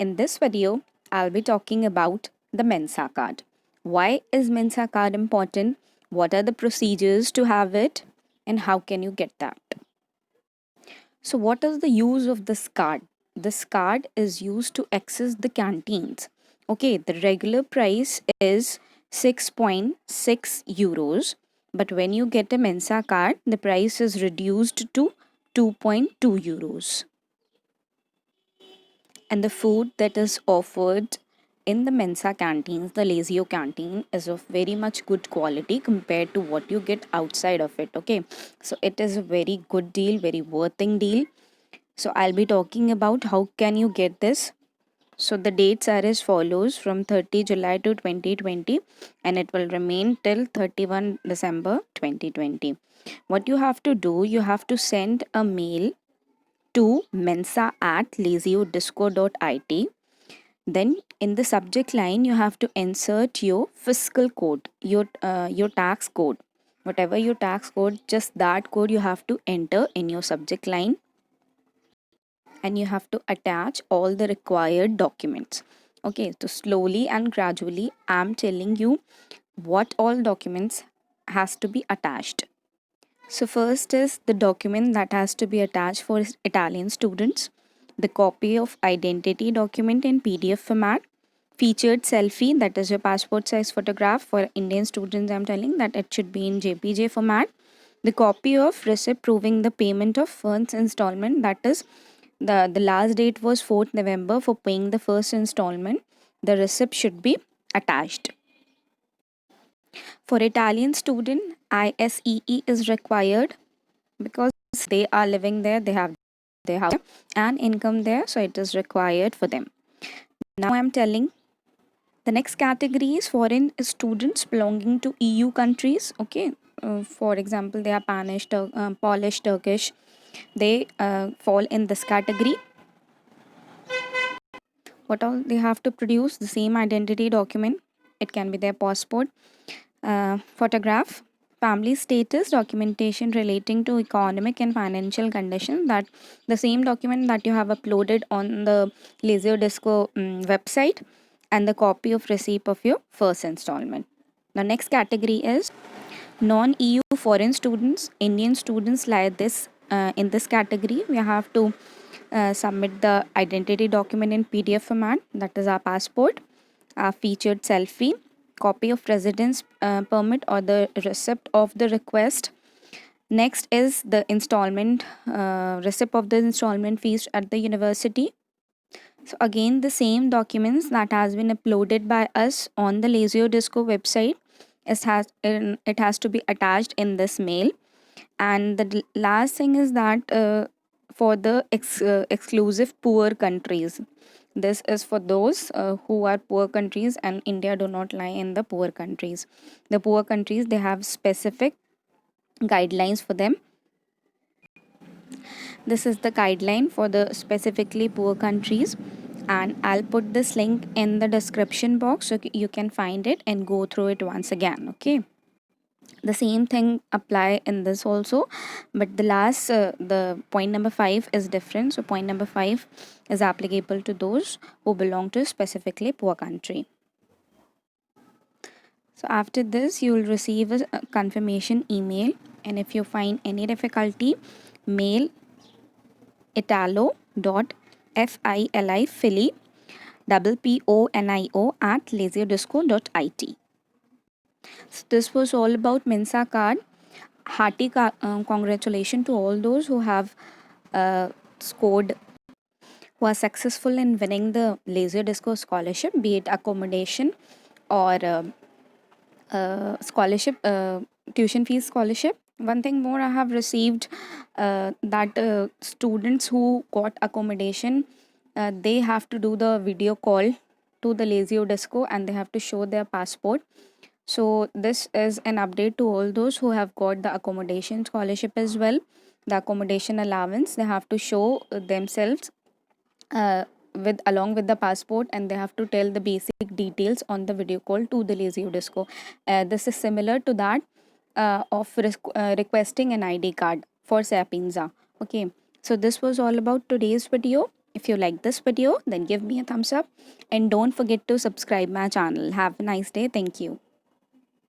In this video, I'll be talking about the Mensa card. Why is Mensa card important? What are the procedures to have it? And how can you get that? So, what is the use of this card? This card is used to access the canteens. Okay, the regular price is 6.6 euros, but when you get a Mensa card, the price is reduced to 2.2 euros. And the food that is offered in the Mensa canteens, the Lazio canteen, is of very much good quality compared to what you get outside of it. Okay, so it is a very good deal, very worthing deal. So I'll be talking about how can you get this. So the dates are as follows: from 30 July to 2020, and it will remain till 31 December 2020. What you have to do, you have to send a mail to mensa@laziodisco.it. Then in the subject line, you have to insert your fiscal code, your tax code. Whatever your tax code, just that code you have to enter in your subject line, and you have to attach all the required documents. Okay, so slowly and gradually, I'm telling you what all documents has to be attached. So, first is the document that has to be attached for Italian students, the copy of identity document in PDF format, featured selfie, that is your passport size photograph. For Indian students, I'm telling that it should be in JPG format, the copy of receipt proving the payment of first installment, that is the last date was 4th November for paying the first installment. The receipt should be attached. For Italian student, ISEE is required because they are living there, they have their house and income there, so it is required for them. Now I'm telling the next category is foreign students belonging to EU countries. Okay, for example, they are Polish, Turkish. They fall in this category. What all they have to produce? The same identity document. It can be their passport, photograph, family status, documentation relating to economic and financial condition. That the same document that you have uploaded on the Lazio Disco website, and the copy of receipt of your first installment. The next category is non-EU foreign students. Indian students like this in this category. We have to submit the identity document in PDF format, that is our passport, our featured selfie, copy of residence permit or the receipt of the request. Next is the installment receipt of the installment fees at the university. So again, the same documents that has been uploaded by us on the Lazio Disco website, it has to be attached in this mail. And the last thing is that for the exclusive poor countries, this is for those who are poor countries, and India do not lie in the poor countries. The poor countries, they have specific guidelines for them. This is the guideline for the specifically poor countries, and I'll put this link in the description box so you can find it and go through it once again. Okay, the same thing apply in this also, but the last the point number 5 is different. So point number 5 is applicable to those who belong to specifically poor country. So after this, you will receive a confirmation email, and if you find any difficulty, mail italo.filipponio@laziodisco.it. So this was all about Mensa card. Hearty congratulations to all those who have scored, who are successful in winning the Lazio Disco scholarship, be it accommodation or scholarship, tuition fees scholarship. One thing more, I have received that students who got accommodation, they have to do the video call to the Lazio Disco, and they have to show their passport. So this is an update to all those who have got the accommodation scholarship as well. The accommodation allowance, they have to show themselves with along with the passport, and they have to tell the basic details on the video call to the Lazio Disco. This is similar to that of requesting an ID card for Sapienza. Okay, so this was all about today's video. If you like this video, then give me a thumbs up and don't forget to subscribe my channel. Have a nice day. Thank you.